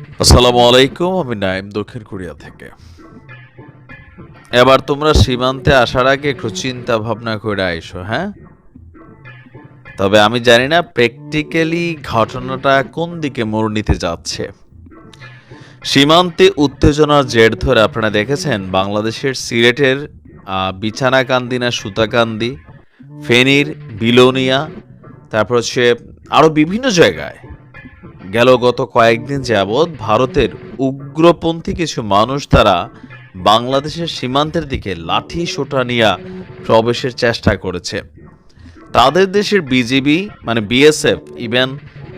আসসালামু আলাইকুম, আমি নাইম দক্ষিণ কোরিয়া থেকে। এবার তোমরা সীমান্তে আসার আগে একটু চিন্তা ভাবনা করে আইসো, হ্যাঁ? তবে আমি জানি না প্র্যাকটিক্যালি ঘটনাটা কোন দিকে মোড় নিতে যাচ্ছে। সীমান্তে উত্তেজনার জের ধরে আপনারা দেখেছেন বাংলাদেশের সিলেটের বিছানাকান্দি না সুতাকান্দি, ফেনীর বিলোনিয়া, তারপর হচ্ছে আরও বিভিন্ন জায়গায় গত কয়েকদিন যাবৎ ভারতের উগ্রপন্থী কিছু মানুষ তারা বাংলাদেশের সীমান্তের দিকে লাঠি সোঁটা নিয়ে প্রবেশের চেষ্টা করেছে। তাদের দেশের বিজিবি মানে বিএসএফ ইভেন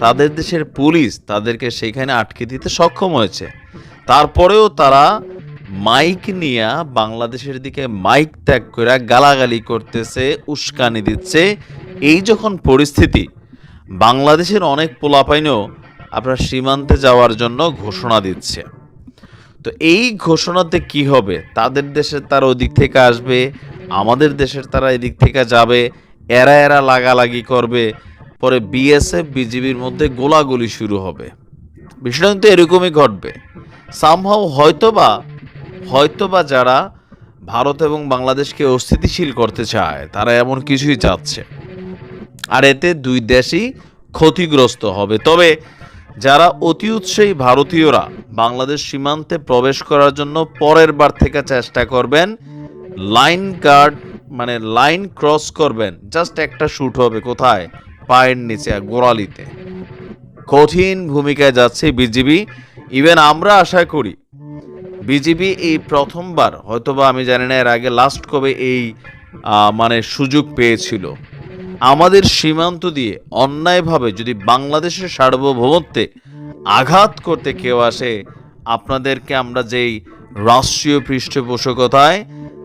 তাদের দেশের পুলিশ তাদেরকে সেখানে আটকে দিতে সক্ষম হয়েছে। তারপরেও তারা মাইক নিয়ে বাংলাদেশের দিকে মাইক ত্যাগ করে গালাগালি করতেছে, উস্কানি দিচ্ছে। এই যখন পরিস্থিতি, বাংলাদেশের অনেক পোলাপাইনও আপনার সীমান্তে যাওয়ার জন্য ঘোষণা দিচ্ছে। তো এই ঘোষণাতে কি হবে? তাদের দেশের তারা ওদিক থেকে আসবে, আমাদের দেশের তারা এদিক থেকে যাবে, এরা এরা লাগালাগি করবে, পরে বিএসএফ বিজিবির মধ্যে গোলাগুলি শুরু হবে। বিষয়টা কিন্তু এরকমই ঘটবে। সামহাও হয়তোবা যারা ভারত এবং বাংলাদেশকে অস্থিতিশীল করতে চায় তারা এমন কিছুই চাচ্ছে, আর এতে দুই দেশই ক্ষতিগ্রস্ত হবে। তবে যারা অতি উৎসাহী ভারতীয়রা বাংলাদেশ সীমান্তে প্রবেশ করার জন্য পরের বার থেকে চেষ্টা করবেন, লাইন ক্রস করবেন, জাস্ট একটা শুট হবে কোথায়? পায়ের নিচে, গোড়ালিতে। কঠিন ভূমিকায় যাচ্ছে বিজিবি। ইভেন আমরা আশা করি বিজিবি এই প্রথমবার, হয়তোবা আমি জানি না এর আগে লাস্ট কবে এই সুযোগ পেয়েছিল, আমাদের সীমান্ত দিয়ে অন্যায়ভাবে যদি বাংলাদেশের সার্বভৌমত্বে আঘাত করতে কেউ আসে, আপনাদেরকে আমরা যেই রাষ্ট্রীয় পৃষ্ঠপোষকতায়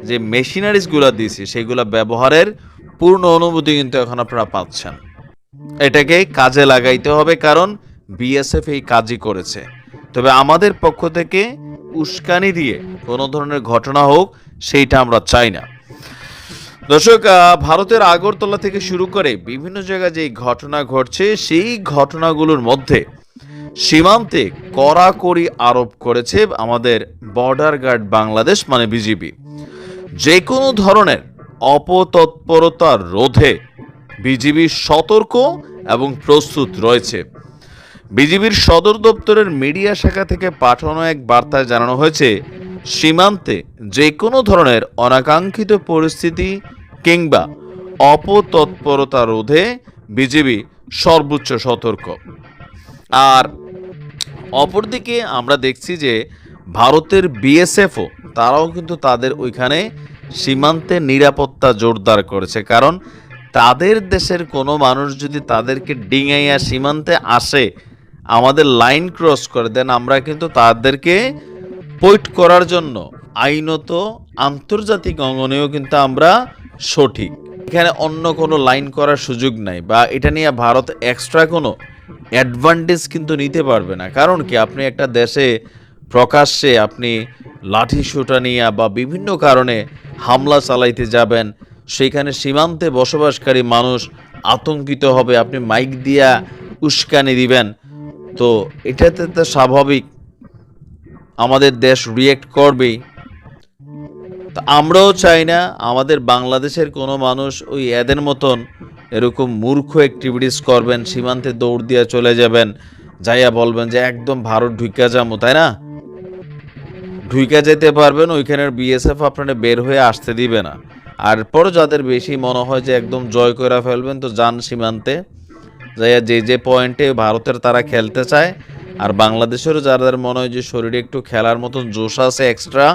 যে মেশিনারিজগুলো দিয়েছি সেগুলো ব্যবহারের পূর্ণ অনুমতি কিন্তু এখন আপনারা পাচ্ছেন। এটাকে কাজে লাগাইতে হবে, কারণ বিএসএফ এই কাজই করেছে। তবে আমাদের পক্ষ থেকে উস্কানি দিয়ে কোনো ধরনের ঘটনা হোক সেইটা আমরা চাই না। দর্শক, ভারতের আগরতলা থেকে শুরু করে বিভিন্ন জায়গায় যে ঘটনা ঘটছে সেই ঘটনাগুলোর মধ্যে সীমান্তে কড়াকড়ি আরোপ করেছে আমাদের বর্ডার গার্ড বাংলাদেশ মানে বিজিবি। যে কোনো ধরনের অপতৎপরতা রোধে বিজিবি সতর্ক এবং প্রস্তুত রয়েছে। বিজিবির সদর দপ্তরের মিডিয়া শাখা থেকে পাঠানো এক বার্তায় জানানো হয়েছে, সীমান্তে যে কোনো ধরনের অনাকাঙ্ক্ষিত পরিস্থিতি কিংবা অপতৎপরতা রোধে বিজিবি সর্বোচ্চ সতর্ক। আর অপরদিকে আমরা দেখছি যে ভারতের বিএসএফও তারাও কিন্তু তাদের ওইখানে সীমান্তে নিরাপত্তা জোরদার করেছে, কারণ তাদের দেশের কোনো মানুষ যদি তাদেরকে ডিঙাইয়া সীমান্তে আসে, আমাদের লাইন ক্রস করে দেন, আমরা কিন্তু তাদেরকে পয়েন্ট করার জন্য আইনত আন্তর্জাতিক অঙ্গনেও কিন্তু আমরা সঠিক। এখানে অন্য কোনো লাইন করার সুযোগ নাই, বা এটা নিয়ে ভারত এক্সট্রা কোনো অ্যাডভান্টেজ কিন্তু নিতে পারবে না। কারণ কি, আপনি একটা দেশে প্রকাশ্যে আপনি লাঠি সোঁটা নিয়ে বা বিভিন্ন কারণে হামলা চালাইতে যাবেন, সেইখানে সীমান্তে বসবাসকারী মানুষ আতঙ্কিত হবে, আপনি মাইক দিয়া উস্কানি দিবেন, তো এটাতে তো স্বাভাবিক আমাদের দেশ রিয়েক্ট করবেই। তো আমরাও চাই না আমাদের বাংলাদেশের কোনো মানুষ ওই এদের মতন এরকম মূর্খ অ্যাক্টিভিটিস করবেন, সীমান্তে দৌড় দিয়ে চলে যাবেন, যাইয়া বলবেন যে একদম ভারত ঢুইকা যাবো, তাই না? ঢুইকা যেতে পারবেন, ওইখানের বিএসএফ আপনারা বের হয়ে আসতে দিবে না। আর পর যাদের বেশি মনে হয় যে একদম জয় করে ফেলবেন, তো যান সীমান্তে যাইয়া যে পয়েন্টে ভারতের তারা খেলতে চায়, আর বাংলাদেশেরও যাদের মনে হয় যে শরীরে একটু খেলার মতন জোশ আছে এক্সট্রা,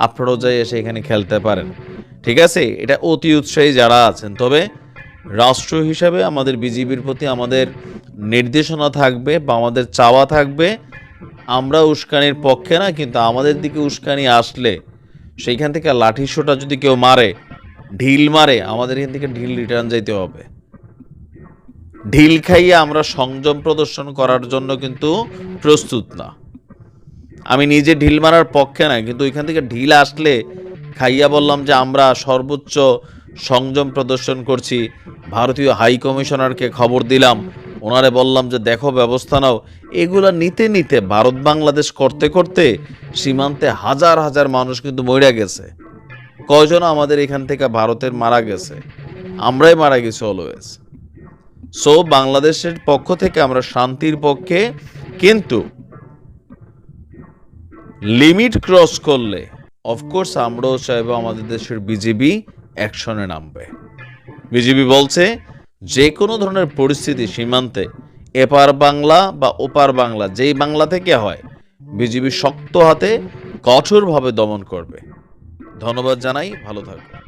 আপনারাও যাই এসে এখানে খেলতে পারেন। ঠিক আছে, এটা অতি উৎসাহী যারা আছেন। তবে রাষ্ট্র হিসাবে আমাদের বিজিবির প্রতি আমাদের নির্দেশনা থাকবে বা আমাদের চাওয়া থাকবে, আমরা উস্কানির পক্ষে না, কিন্তু আমাদের দিকে উস্কানি আসলে সেইখান থেকে লাঠি সোঁটা যদি কেউ মারে, ঢিল মারে, আমাদের এখান থেকে ঢিল রিটার্ন যাইতে হবে। ঢিল খাইয়ে আমরা সংযম প্রদর্শন করার জন্য কিন্তু প্রস্তুত না। আমি নিজে ঢিল মারার পক্ষে না, কিন্তু ওইখান থেকে ঢিল আসলে খাইয়া বললাম যে আমরা সর্বোচ্চ সংযম প্রদর্শন করছি, ভারতীয় হাই কমিশনারকে খবর দিলাম, ওনারে বললাম যে দেখো ব্যবস্থা নাও। এগুলা নিতে নিতে ভারত বাংলাদেশ করতে করতে সীমান্তে হাজার হাজার মানুষ কিন্তু মরে গেছে। কয়জন আমাদের এখান থেকে ভারতের মারা গেছে, আমরাই মারা গেছি অলওয়েজ। সো বাংলাদেশের পক্ষ থেকে আমরা শান্তির পক্ষে, কিন্তু লিমিট ক্রস করলে অফকোর্স আমরাও চাইবো আমাদের দেশের বিজিবি অ্যাকশনে নামবে। বিজিবি বলছে যে কোনো ধরনের পরিস্থিতি সীমান্তে এপার বাংলা বা ওপার বাংলা যেই বাংলা থেকে হয়, বিজিবি শক্ত হাতে কঠোরভাবে দমন করবে। ধন্যবাদ জানাই, ভালো থাকবেন।